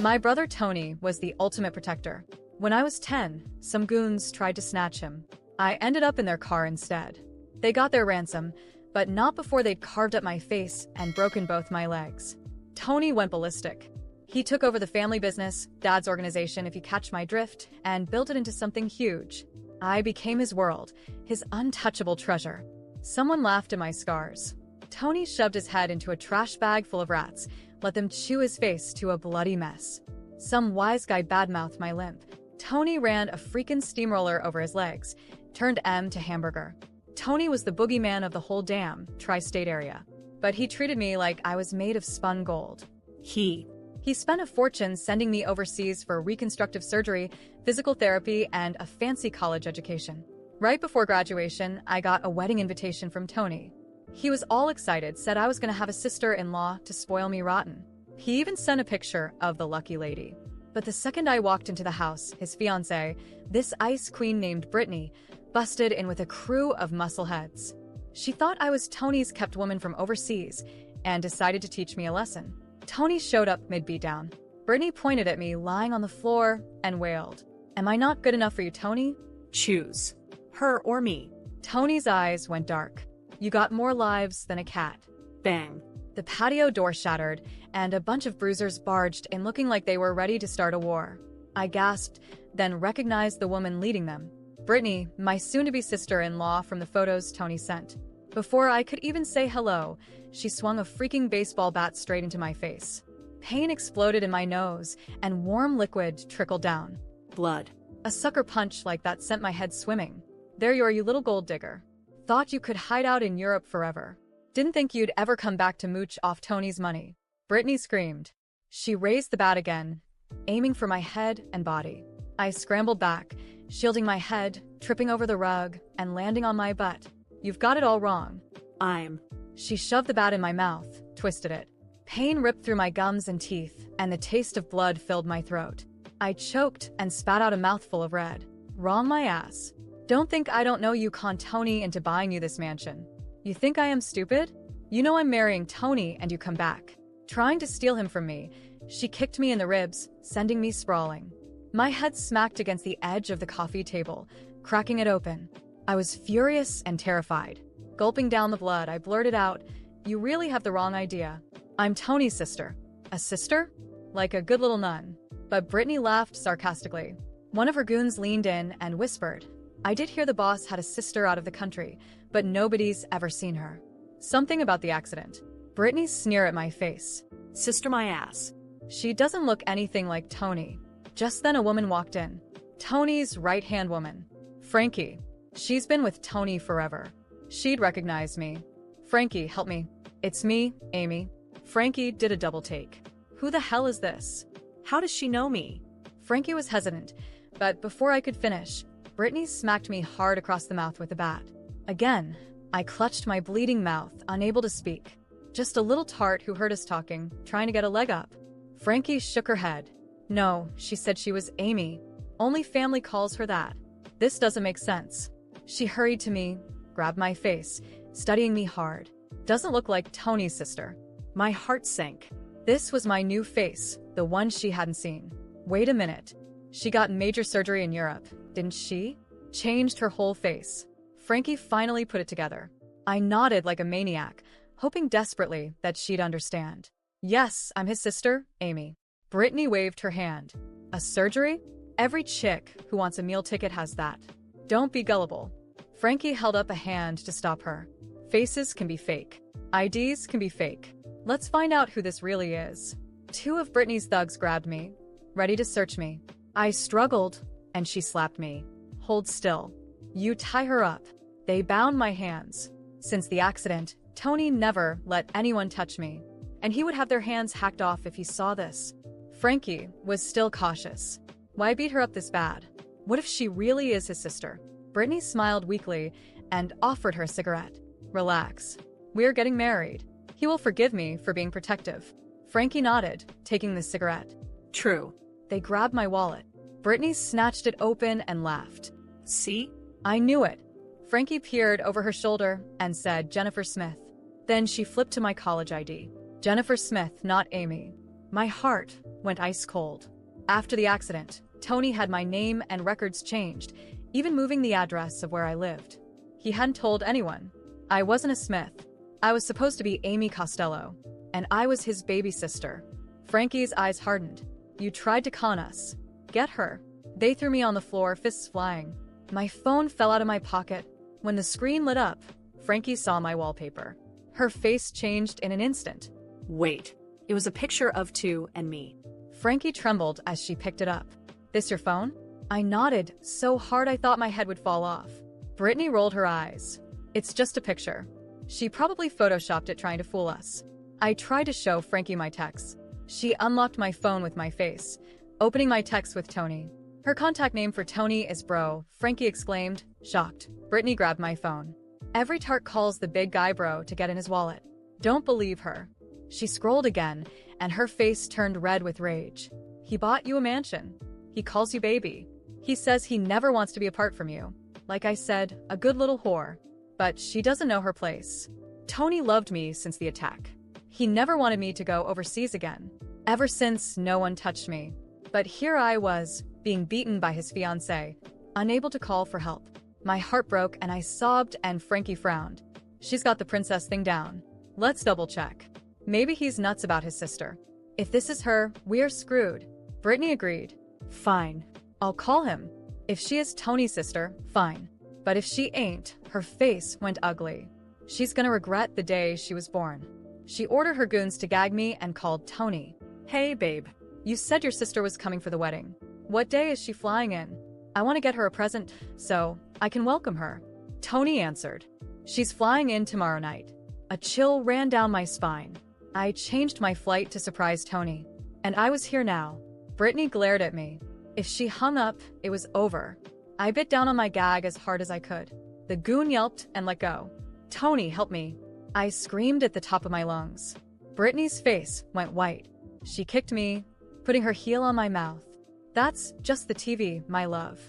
My brother Tony was the ultimate protector. When I was 10, some goons tried to snatch him. I ended up in their car instead. They got their ransom, but not before they'd carved up my face and broken both my legs. Tony went ballistic. He took over the family business, Dad's organization if you catch my drift, and built it into something huge. I became his world, his untouchable treasure. Someone laughed at my scars. Tony shoved his head into a trash bag full of rats, let them chew his face to a bloody mess. Some wise guy badmouthed my limp. Tony ran a freaking steamroller over his legs, turned M to hamburger. Tony was the boogeyman of the whole damn tri-state area. But he treated me like I was made of spun gold. He spent a fortune sending me overseas for reconstructive surgery, physical therapy, and a fancy college education. Right before graduation, I got a wedding invitation from Tony. He was all excited, said I was going to have a sister-in-law to spoil me rotten. He even sent a picture of the lucky lady. But the second I walked into the house, his fiancée, this ice queen named Brittany, busted in with a crew of muscleheads. She thought I was Tony's kept woman from overseas and decided to teach me a lesson. Tony showed up mid-beatdown. Brittany pointed at me lying on the floor and wailed, "Am I not good enough for you, Tony? Choose. Her or me." Tony's eyes went dark. "You got more lives than a cat." Bang. The patio door shattered, and a bunch of bruisers barged in looking like they were ready to start a war. I gasped, then recognized the woman leading them. Brittany, my soon-to-be sister-in-law from the photos Tony sent. Before I could even say hello, she swung a freaking baseball bat straight into my face. Pain exploded in my nose, and warm liquid trickled down. Blood. A sucker punch like that sent my head swimming. "There you are, you little gold digger. Thought you could hide out in Europe forever. Didn't think you'd ever come back to mooch off Tony's money." Brittany screamed. She raised the bat again, aiming for my head and body. I scrambled back, shielding my head, tripping over the rug, and landing on my butt. "You've got it all wrong." She shoved the bat in my mouth, twisted it. Pain ripped through my gums and teeth, and the taste of blood filled my throat. I choked and spat out a mouthful of red. "Wrong my ass. Don't think I don't know you conned Tony into buying you this mansion. You think I am stupid? You know I'm marrying Tony and you come back. Trying to steal him from me." She kicked me in the ribs, sending me sprawling. My head smacked against the edge of the coffee table, cracking it open. I was furious and terrified. Gulping down the blood, I blurted out, "You really have the wrong idea. I'm Tony's sister." "A sister?" Like a good little nun. But Brittany laughed sarcastically. One of her goons leaned in and whispered, "I did hear the boss had a sister out of the country, but nobody's ever seen her." Something about the accident. Brittany's sneer at my face. "Sister my ass." She doesn't look anything like Tony. Just then a woman walked in. Tony's right-hand woman. Frankie. She's been with Tony forever. She'd recognize me. "Frankie, help me." "It's me, Amy." Frankie did a double take. "Who the hell is this? How does she know me?" Frankie was hesitant, but before I could finish, Brittany smacked me hard across the mouth with the bat. Again, I clutched my bleeding mouth, unable to speak. Just a little tart who heard us talking, trying to get a leg up. Frankie shook her head. "No, she said she was Amy. Only family calls her that. This doesn't make sense." She hurried to me, grabbed my face, studying me hard. "Doesn't look like Tony's sister." My heart sank. This was my new face, the one she hadn't seen. Wait a minute. She got major surgery in Europe, didn't she? Changed her whole face. Frankie finally put it together. I nodded like a maniac, hoping desperately that she'd understand. "Yes, I'm his sister, Amy." Brittany waved her hand. "A surgery? Every chick who wants a meal ticket has that. Don't be gullible." Frankie held up a hand to stop her. "Faces can be fake. IDs can be fake. Let's find out who this really is." Two of Brittany's thugs grabbed me, ready to search me. I struggled, and she slapped me. "Hold still. You tie her up." They bound my hands. Since the accident, Tony never let anyone touch me, and he would have their hands hacked off if he saw this. Frankie was still cautious. Why beat her up this bad? What if she really is his sister? Brittany smiled weakly and offered her a cigarette. "Relax. We're getting married. He will forgive me for being protective." Frankie nodded, taking the cigarette. "True." They grabbed my wallet. Brittany snatched it open and laughed. "See? I knew it." Frankie peered over her shoulder and said, "Jennifer Smith." Then she flipped to my college ID. Jennifer Smith, not Amy. My heart went went ice cold. After the accident, Tony had my name and records changed, even moving the address of where I lived. He hadn't told anyone. I wasn't a Smith. I was supposed to be Amy Costello, and I was his baby sister. Frankie's eyes hardened. You tried to con us. Get her. They threw me on the floor, fists flying. My phone fell out of my pocket. When the screen lit up, Frankie saw my wallpaper. Her face changed in an instant. Wait, it was a picture of two and me. Frankie trembled as she picked it up. This your phone? I nodded so hard I thought my head would fall off. Brittany rolled her eyes. It's just a picture. She probably photoshopped it trying to fool us. I tried to show Frankie my texts. She unlocked my phone with my face, opening my text with Tony. Her contact name for Tony is Bro, Frankie exclaimed, shocked. Brittany grabbed my phone. Every tart calls the big guy bro to get in his wallet. Don't believe her. She scrolled again, and her face turned red with rage. He bought you a mansion. He calls you baby. He says he never wants to be apart from you. Like I said, a good little whore. But she doesn't know her place. Tony loved me since the attack. He never wanted me to go overseas again. Ever since, no one touched me. But here I was, being beaten by his fiancée, unable to call for help. My heart broke and I sobbed and Frankie frowned. She's got the princess thing down. Let's double check. Maybe he's nuts about his sister. If this is her, we're screwed. Brittany agreed. Fine. I'll call him. If she is Tony's sister, fine. But if she ain't, her face went ugly. She's gonna regret the day she was born. She ordered her goons to gag me and called Tony. Hey, babe. You said your sister was coming for the wedding. What day is she flying in? I want to get her a present, so I can welcome her. Tony answered. She's flying in tomorrow night. A chill ran down my spine. I changed my flight to surprise Tony. And I was here now. Brittany glared at me. If she hung up, it was over. I bit down on my gag as hard as I could. The goon yelped and let go. Tony, help me. I screamed at the top of my lungs. Brittany's face went white. She kicked me, putting her heel on my mouth. That's just the TV, my love.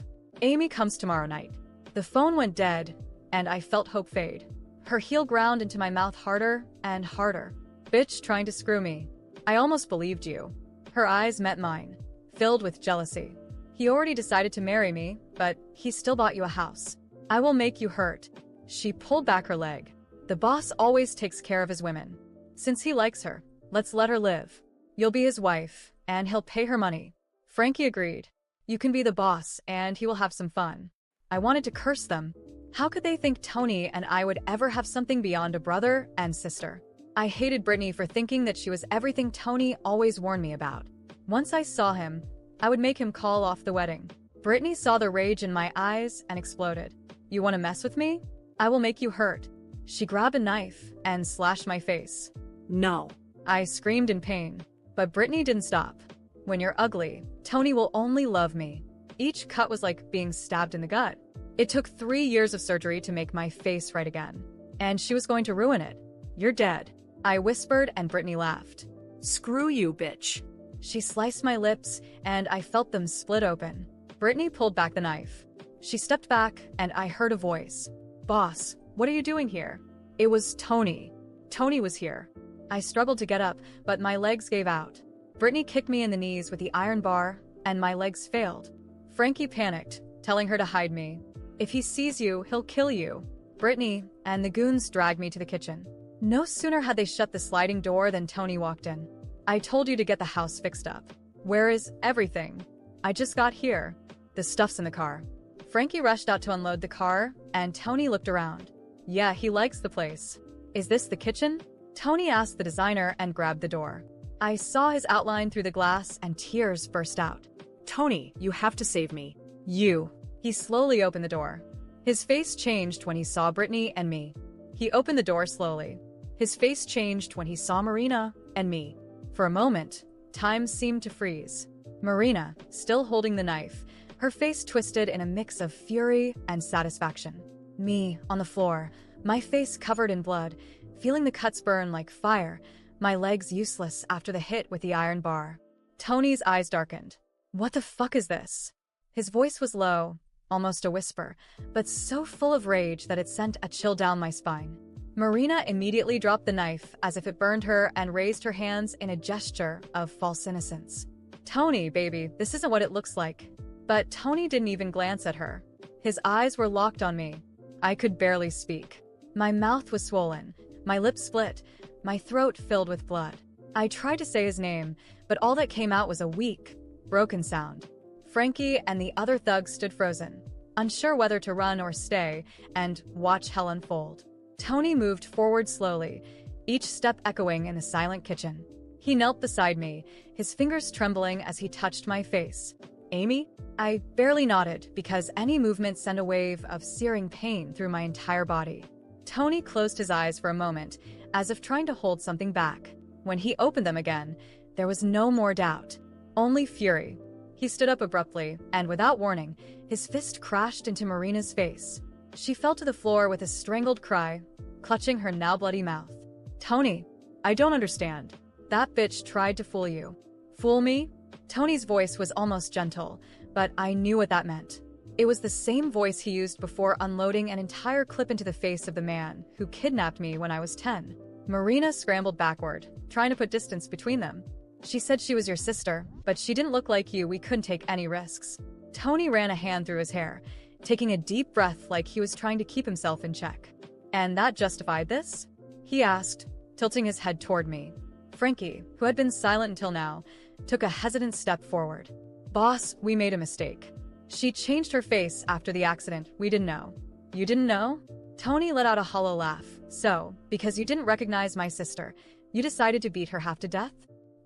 Amy comes tomorrow night. The phone went dead, and I felt hope fade. Her heel ground into my mouth harder and harder. Bitch trying to screw me. I almost believed you. Her eyes met mine, filled with jealousy. He already decided to marry me, but he still bought you a house. I will make you hurt. She pulled back her leg. The boss always takes care of his women. Since he likes her, let's let her live. You'll be his wife, and he'll pay her money. Frankie agreed. You can be the boss, and he will have some fun. I wanted to curse them. How could they think Tony and I would ever have something beyond a brother and sister? I hated Brittany for thinking that she was everything Tony always warned me about. Once I saw him, I would make him call off the wedding. Brittany saw the rage in my eyes and exploded. You want to mess with me? I will make you hurt. She grabbed a knife and slashed my face. No. I screamed in pain, but Brittany didn't stop. When you're ugly, Tony will only love me. Each cut was like being stabbed in the gut. It took 3 years of surgery to make my face right again. And she was going to ruin it. You're dead. I whispered and Brittany laughed. Screw you, bitch. She sliced my lips and I felt them split open. Brittany pulled back the knife. She stepped back and I heard a voice. Boss, what are you doing here? It was Tony. Tony was here. I struggled to get up, but my legs gave out. Brittany kicked me in the knees with the iron bar, and my legs failed. Frankie panicked, telling her to hide me. If he sees you, he'll kill you. Brittany and the goons dragged me to the kitchen. No sooner had they shut the sliding door than Tony walked in. I told you to get the house fixed up. Where is everything? I just got here. The stuff's in the car. Frankie rushed out to unload the car, and Tony looked around. Yeah, he likes the place. Is this the kitchen? Tony asked the designer and grabbed the door. I saw his outline through the glass and tears burst out. Tony, you have to save me. You. He slowly opened the door. His face changed when he saw Brittany and me. He opened the door slowly. His face changed when he saw Marina and me. For a moment, time seemed to freeze. Marina, still holding the knife, her face twisted in a mix of fury and satisfaction. Me, on the floor, my face covered in blood, feeling the cuts burn like fire, my legs useless after the hit with the iron bar. Tony's eyes darkened. What the fuck is this? His voice was low, almost a whisper, but so full of rage that it sent a chill down my spine. Marina immediately dropped the knife as if it burned her and raised her hands in a gesture of false innocence. Tony, baby, this isn't what it looks like. But Tony didn't even glance at her. His eyes were locked on me. I could barely speak. My mouth was swollen, my lips split, my throat filled with blood. I tried to say his name, but all that came out was a weak, broken sound. Frankie and the other thugs stood frozen, unsure whether to run or stay and watch hell unfold. Tony moved forward slowly, each step echoing in the silent kitchen. He knelt beside me, his fingers trembling as he touched my face. Amy? I barely nodded because any movement sent a wave of searing pain through my entire body. Tony closed his eyes for a moment, as if trying to hold something back. When he opened them again, there was no more doubt, only fury. He stood up abruptly, and without warning, his fist crashed into Marina's face. She fell to the floor with a strangled cry, clutching her now bloody mouth. Tony, I don't understand. That bitch tried to fool you. Fool me? Tony's voice was almost gentle, but I knew what that meant. It was the same voice he used before unloading an entire clip into the face of the man who kidnapped me when I was 10. Marina scrambled backward, trying to put distance between them. She said she was your sister, but she didn't look like you. We couldn't take any risks. Tony ran a hand through his hair, taking a deep breath like he was trying to keep himself in check. And that justified this? He asked, tilting his head toward me. Frankie, who had been silent until now, took a hesitant step forward. Boss, we made a mistake. She changed her face after the accident. We didn't know. You didn't know? Tony let out a hollow laugh. So, because you didn't recognize my sister, you decided to beat her half to death?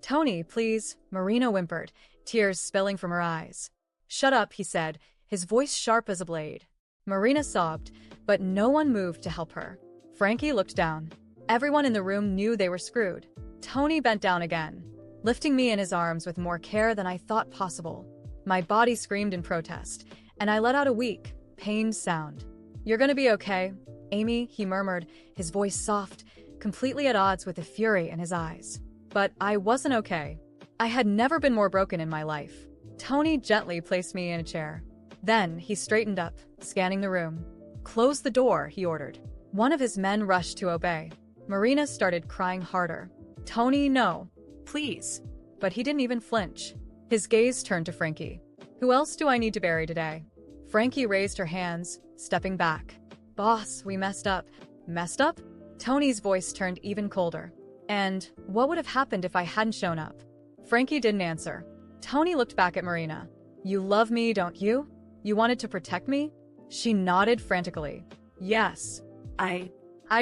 Tony, please, Marina whimpered, tears spilling from her eyes. Shut up, he said, his voice sharp as a blade. Marina sobbed, but no one moved to help her. Frankie looked down. Everyone in the room knew they were screwed. Tony bent down again, lifting me in his arms with more care than I thought possible. My body screamed in protest, and I let out a weak, pained sound. You're gonna be okay, Amy, he murmured, his voice soft, completely at odds with the fury in his eyes. But I wasn't okay. I had never been more broken in my life. Tony gently placed me in a chair. Then he straightened up, scanning the room. Close the door, he ordered. One of his men rushed to obey. Marina started crying harder. Tony, no. Please. But he didn't even flinch. His gaze turned to Frankie. Who else do I need to bury today? Frankie raised her hands, stepping back. Boss, we messed up. Messed up? Tony's voice turned even colder. And what would have happened if I hadn't shown up? Frankie didn't answer. Tony looked back at Marina. You love me, don't you? You wanted to protect me? She nodded frantically. Yes. I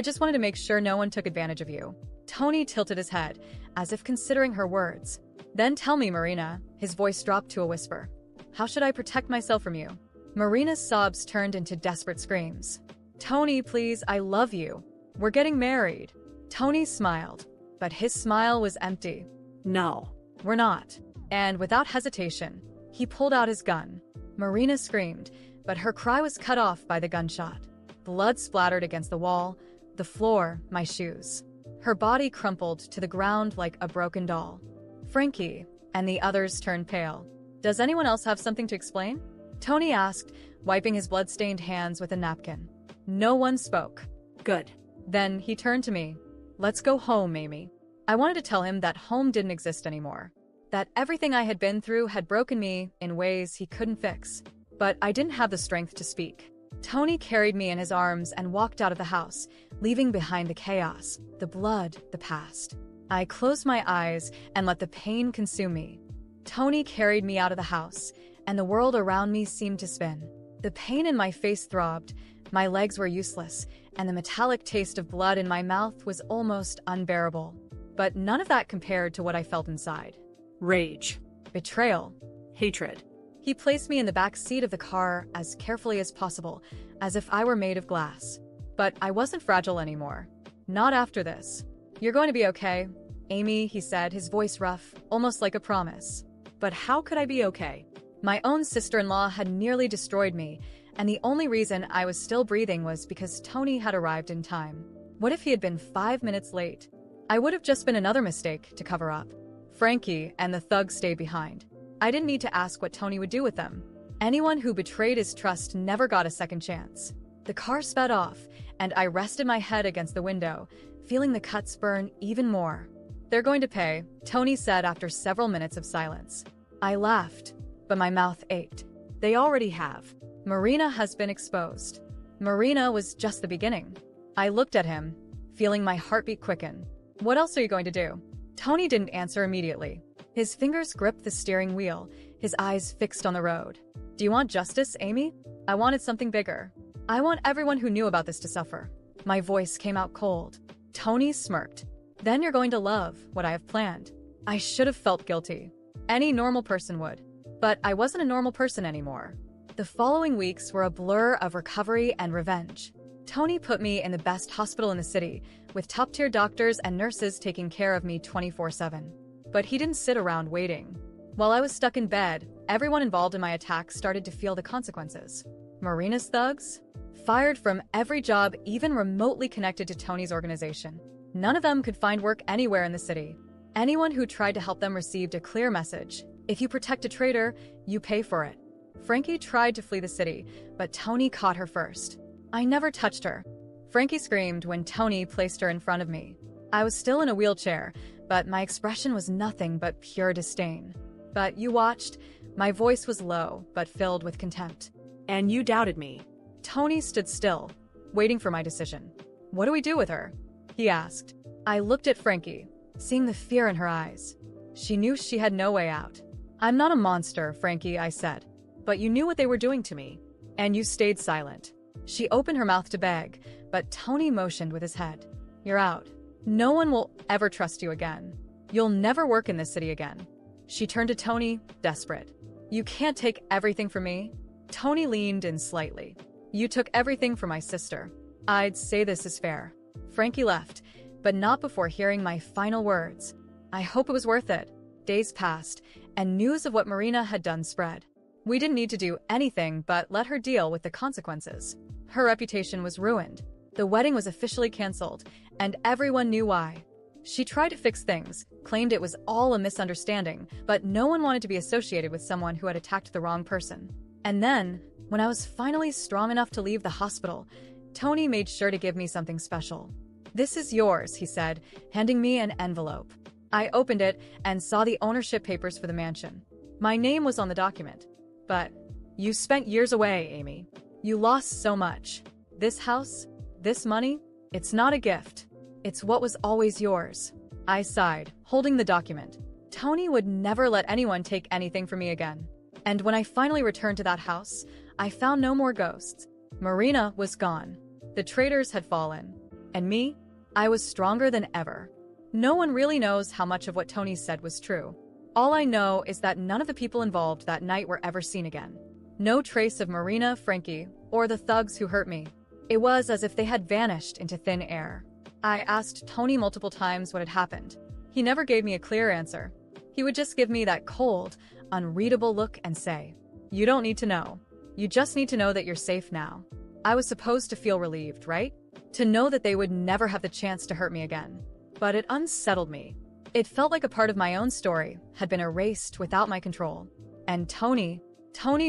just wanted to make sure no one took advantage of you. Tony tilted his head, as if considering her words. Then tell me, Marina. His voice dropped to a whisper. How should I protect myself from you? Marina's sobs turned into desperate screams. Tony, please, I love you. We're getting married. Tony smiled, but his smile was empty. No, we're not. And without hesitation, he pulled out his gun. Marina screamed, but her cry was cut off by the gunshot. Blood splattered against the wall, the floor, my shoes. Her body crumpled to the ground like a broken doll. Frankie and the others turned pale. Does anyone else have something to explain? Tony asked, wiping his blood-stained hands with a napkin. No one spoke. Good. Then he turned to me. Let's go home, Amy. I wanted to tell him that home didn't exist anymore. That everything I had been through had broken me in ways he couldn't fix. But I didn't have the strength to speak. Tony carried me in his arms and walked out of the house, leaving behind the chaos, the blood, the past. I closed my eyes and let the pain consume me. Tony carried me out of the house, and the world around me seemed to spin. The pain in my face throbbed, my legs were useless, and the metallic taste of blood in my mouth was almost unbearable. But none of that compared to what I felt inside. Rage. Betrayal. Hatred. He placed me in the back seat of the car as carefully as possible, as if I were made of glass. But I wasn't fragile anymore. Not after this. You're going to be okay, Amy, he said, his voice rough, almost like a promise. But how could I be okay? My own sister-in-law had nearly destroyed me, and the only reason I was still breathing was because Tony had arrived in time. What if he had been 5 minutes late? I would have just been another mistake to cover up. Frankie and the thugs stayed behind. I didn't need to ask what Tony would do with them. Anyone who betrayed his trust never got a second chance. The car sped off, and I rested my head against the window, feeling the cuts burn even more. They're going to pay, Tony said after several minutes of silence. I laughed, but my mouth ached. They already have. Marina has been exposed. Marina was just the beginning. I looked at him, feeling my heartbeat quicken. What else are you going to do? Tony didn't answer immediately. His fingers gripped the steering wheel, his eyes fixed on the road. Do you want justice, Amy? I wanted something bigger. I want everyone who knew about this to suffer. My voice came out cold. Tony smirked. Then you're going to love what I have planned. I should have felt guilty. Any normal person would. But I wasn't a normal person anymore. The following weeks were a blur of recovery and revenge. Tony put me in the best hospital in the city, with top-tier doctors and nurses taking care of me 24/7. But he didn't sit around waiting. While I was stuck in bed, everyone involved in my attack started to feel the consequences. Marina's thugs? Fired from every job even remotely connected to Tony's organization. None of them could find work anywhere in the city. Anyone who tried to help them received a clear message. If you protect a traitor, you pay for it. Frankie tried to flee the city, but Tony caught her first. I never touched her. Frankie screamed when Tony placed her in front of me. I was still in a wheelchair, but my expression was nothing but pure disdain. But you watched. My voice was low, but filled with contempt. And you doubted me. Tony stood still, waiting for my decision. What do we do with her? He asked. I looked at Frankie, seeing the fear in her eyes. She knew she had no way out. I'm not a monster, Frankie, I said. But you knew what they were doing to me. And you stayed silent. She opened her mouth to beg, but Tony motioned with his head. You're out. No one will ever trust you again. You'll never work in this city again. She turned to Tony, desperate. You can't take everything from me. Tony leaned in slightly. You took everything from my sister. I'd say this is fair. Frankie left, but not before hearing my final words. I hope it was worth it. Days passed, and news of what Marina had done spread. We didn't need to do anything but let her deal with the consequences. Her reputation was ruined. The wedding was officially canceled, and everyone knew why. She tried to fix things, claimed it was all a misunderstanding, but no one wanted to be associated with someone who had attacked the wrong person. And then, when I was finally strong enough to leave the hospital, Tony made sure to give me something special. This is yours, he said, handing me an envelope. I opened it and saw the ownership papers for the mansion. My name was on the document. But you spent years away, Amy. You lost so much. This house, this money, it's not a gift. It's what was always yours. I sighed, holding the document. Tony would never let anyone take anything from me again. And when I finally returned to that house, I found no more ghosts. Marina was gone. The traitors had fallen. And me? I was stronger than ever. No one really knows how much of what Tony said was true. All I know is that none of the people involved that night were ever seen again. No trace of Marina, Frankie, or the thugs who hurt me. It was as if they had vanished into thin air. I asked Tony multiple times what had happened. He never gave me a clear answer. He would just give me that cold, unreadable look and say, "You don't need to know. You just need to know that you're safe now." I was supposed to feel relieved, right? To know that they would never have the chance to hurt me again. But it unsettled me. It felt like a part of my own story had been erased without my control. And Tony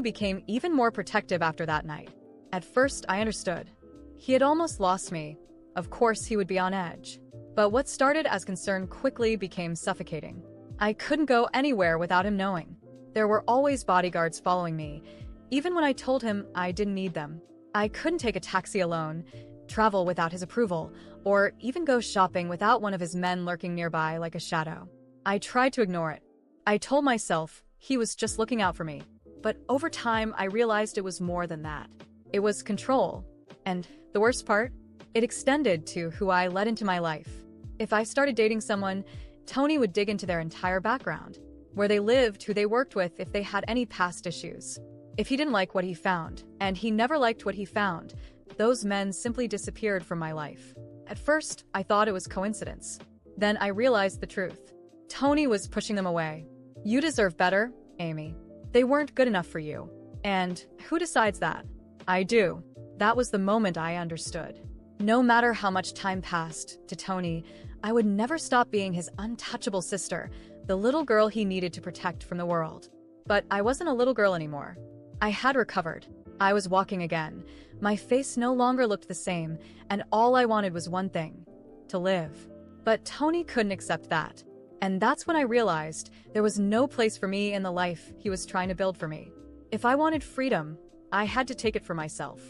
became even more protective after that night. At first, I understood. He had almost lost me. Of course, he would be on edge. But what started as concern quickly became suffocating. I couldn't go anywhere without him knowing. There were always bodyguards following me, even when I told him I didn't need them. I couldn't take a taxi alone, travel without his approval, or even go shopping without one of his men lurking nearby like a shadow. I tried to ignore it. I told myself he was just looking out for me. But over time, I realized it was more than that. It was control. And the worst part? It extended to who I let into my life. If I started dating someone, Tony would dig into their entire background, where they lived, who they worked with, if they had any past issues. If he didn't like what he found, and he never liked what he found, those men simply disappeared from my life. At first, I thought it was coincidence. Then I realized the truth. Tony was pushing them away. You deserve better, Amy. They weren't good enough for you. And who decides that? I do. That was the moment I understood. No matter how much time passed, to Tony, I would never stop being his untouchable sister, the little girl he needed to protect from the world. But I wasn't a little girl anymore. I had recovered. I was walking again. My face no longer looked the same, and all I wanted was one thing: to live. But Tony couldn't accept that. And that's when I realized there was no place for me in the life he was trying to build for me. If I wanted freedom, I had to take it for myself.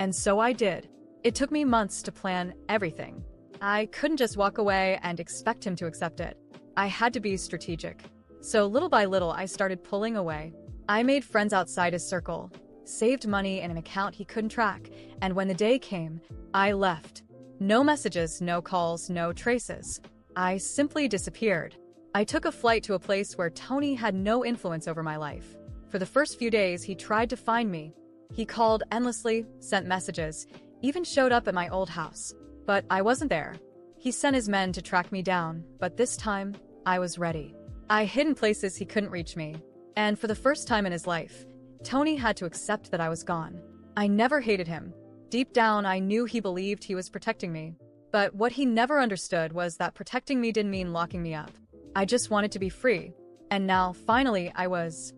And so I did. It took me months to plan everything. I couldn't just walk away and expect him to accept it. I had to be strategic. So little by little, I started pulling away. I made friends outside his circle, saved money in an account he couldn't track, and when the day came, I left. No messages, no calls, no traces. I simply disappeared. I took a flight to a place where Tony had no influence over my life. For the first few days, he tried to find me. He called endlessly, sent messages, even showed up at my old house. But I wasn't there. He sent his men to track me down, but this time, I was ready. I hid in places he couldn't reach me. And for the first time in his life, Tony had to accept that I was gone. I never hated him. Deep down, I knew he believed he was protecting me. But what he never understood was that protecting me didn't mean locking me up. I just wanted to be free. And now, finally, I was.